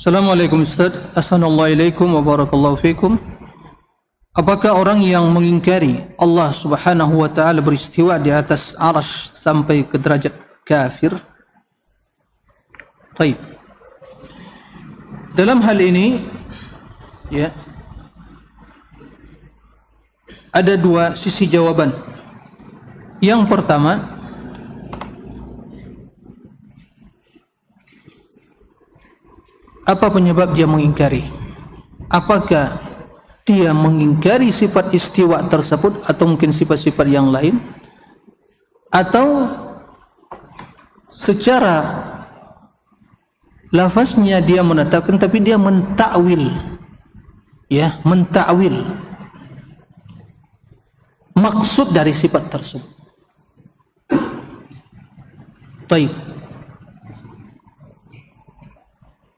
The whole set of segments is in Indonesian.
Assalamualaikum Ustaz. Assalamualaikum warahmatullahi wabarakatuh. Apakah orang yang mengingkari Allah Subhanahu wa taala beristiwa di atas arsy sampai ke derajat kafir? Baik. Dalam hal ini ya ada dua sisi jawaban. Yang pertama, apa penyebab dia mengingkari? Apakah dia mengingkari sifat istiwa tersebut atau mungkin sifat-sifat yang lain, atau secara lafaznya dia menetapkan tapi dia mentakwil, ya, mentakwil maksud dari sifat tersebut. Baik.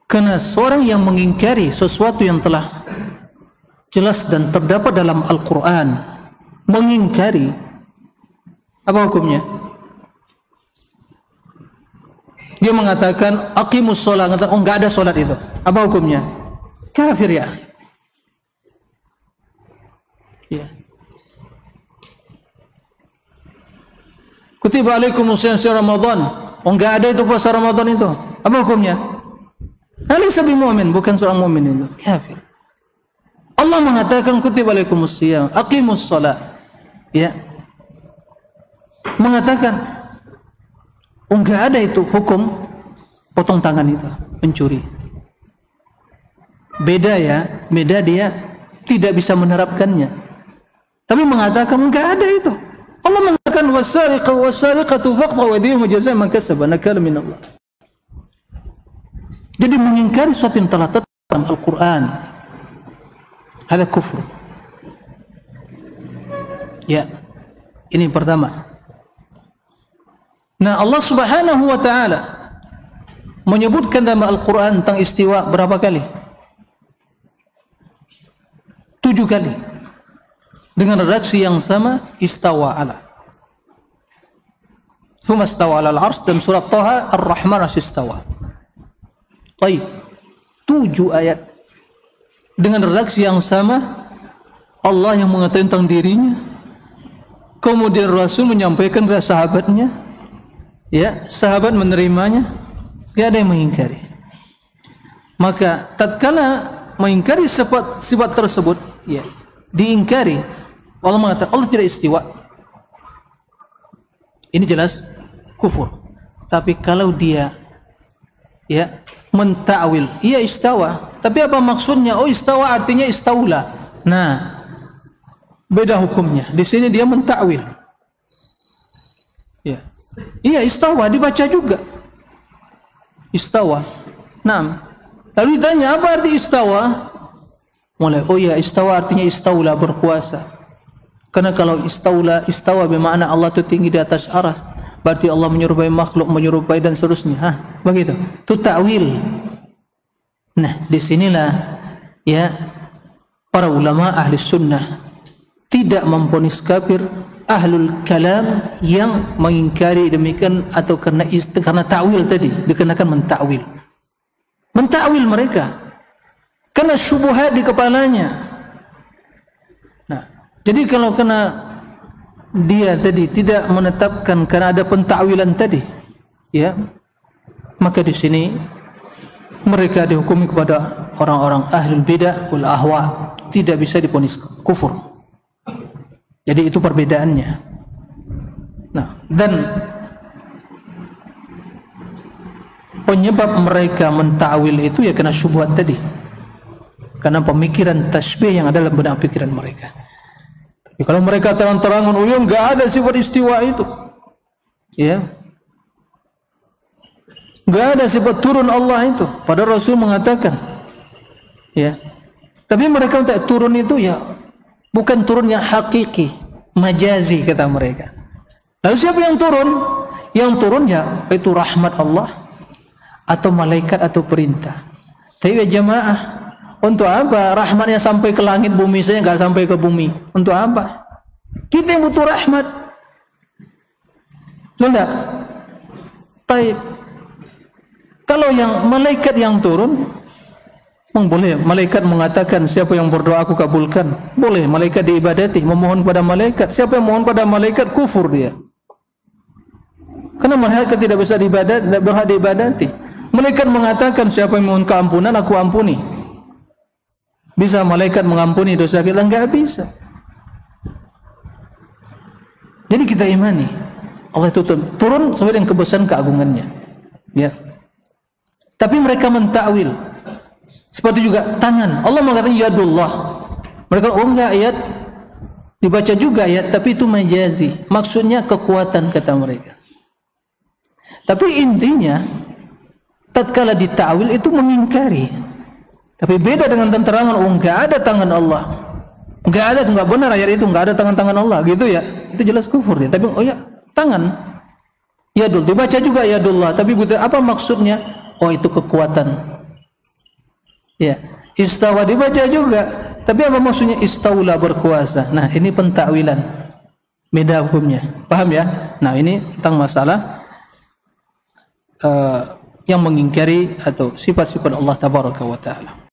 Karena seorang yang mengingkari sesuatu yang telah jelas dan terdapat dalam Al-Quran, mengingkari, apa hukumnya? Dia mengatakan aqimus sholat, oh enggak ada sholat itu, apa hukumnya? Kafir ya akhi. Ya. Kutiba alaikumus syahru Ramadan, oh enggak ada itu puasa Ramadan itu, apa hukumnya? Alaysa bimu'min, bukan seorang mukmin itu, kafir. Allah mengatakan kutiba alaikumus syiyam, aqimus shalah. Ya. Mengatakan enggak ada itu hukum potong tangan itu, pencuri. Beda ya, beda dia tidak bisa menerapkannya. Tapi mengatakan enggak ada itu. Allah mengatakan wasariqu wasariqatu faqtu aydihim jazaa'an man kasaba nakala min Allah. Jadi mengingkari sesuatu yang telah tetap dalam Al-Quran, ada kufur. Ya, ini pertama. Nah, Allah Subhanahu wa taala menyebutkan dalam Al-Quran tentang istiwa berapa kali? 7 kali. Dengan redaksi yang sama, istawa ala. Tsumma istawa ala al-'arsy, dalam surat Thaha, Ar-Rahman istawa. Baik, 7 ayat dengan redaksi yang sama, Allah yang mengatakan tentang dirinya, kemudian Rasul menyampaikan kepada sahabatnya, ya, sahabat menerimanya, tidak ada yang mengingkari. Maka tatkala mengingkari sifat tersebut, ya, diingkari, Allah mengatakan Allah tidak istiwa, ini jelas kufur. Tapi kalau dia, ya, mentakwil, iya istawa, tapi apa maksudnya? Oh, istawa artinya istaula. Nah, beda hukumnya. Di sini dia mentakwil. Ya. Iya, istawa dibaca juga. Istawa. Nah, lalu ditanya apa arti istawa? Mulai, oh ya, istawa artinya istaula, berkuasa. Karena kalau istawa bermakna Allah itu tinggi di atas arsy. Berarti Allah menyerupai makhluk, menyerupai dan seterusnya. Hah, begitu. Itu ta'wil. Nah, disinilah ya para ulama ahli sunnah tidak memvonis kafir ahlul kalam yang mengingkari demikian atau karena ta'wil tadi, dikenakan mentakwil. Mentakwil mereka karena syubhat di kepalanya. Nah, jadi kalau kena dia tadi tidak menetapkan karena ada pentakwilan tadi, ya, maka di sini mereka dihukumi kepada orang-orang ahlul bidah wal ahwa, tidak bisa divonis kufur. Jadi itu perbedaannya. Nah, dan penyebab mereka mentakwil itu ya karena syubhat tadi, karena pemikiran tasbih yang ada dalam benak pikiran mereka. Kalau mereka terang-terangan, oh ya enggak ada sifat istiwa itu, ya, enggak ada sifat turun Allah itu. Padahal Rasul mengatakan, ya, tapi mereka untuk turun itu ya bukan turun yang hakiki, majazi kata mereka. Lalu siapa yang turun? Yang turun ya itu rahmat Allah atau malaikat atau perintah. Tapi ya jamaah, untuk apa rahmatnya sampai ke langit, bumi saja enggak sampai ke bumi? Untuk apa? Kita yang butuh rahmat. Tidak. Baik. Kalau yang malaikat yang turun, Boleh malaikat mengatakan siapa yang berdoa aku kabulkan. Boleh malaikat diibadati, memohon pada malaikat. Siapa yang mohon pada malaikat kufur dia. Karena malaikat tidak bisa diibadati, tidak berhak diibadati. Malaikat mengatakan siapa yang mohon keampunan aku ampuni. Bisa malaikat mengampuni dosa kita? Enggak bisa. Jadi kita imani Allah itu turun sesuai dengan kebesaran keagungannya. Ya. Tapi mereka mentakwil. Seperti juga tangan. Allah mengatakan yadullah. Mereka enggak ayat dibaca juga ayat, tapi itu majazi. Maksudnya kekuatan kata mereka. Tapi intinya tatkala ditakwil itu mengingkari. Tapi beda dengan terangan, enggak ada tangan Allah. Enggak ada, enggak benar ayat itu, enggak ada tangan-tangan Allah gitu ya. Itu jelas kufur ya. Tapi oh ya, tangan. Yadul dibaca juga yadullah, tapi apa maksudnya? Oh itu kekuatan. Ya, istawa dibaca juga, tapi apa maksudnya istaula berkuasa? Nah, ini pentakwilan. Beda hukumnya. Paham ya? Nah, ini tentang masalah yang mengingkari atau sifat-sifat Allah tabaraka wa taala.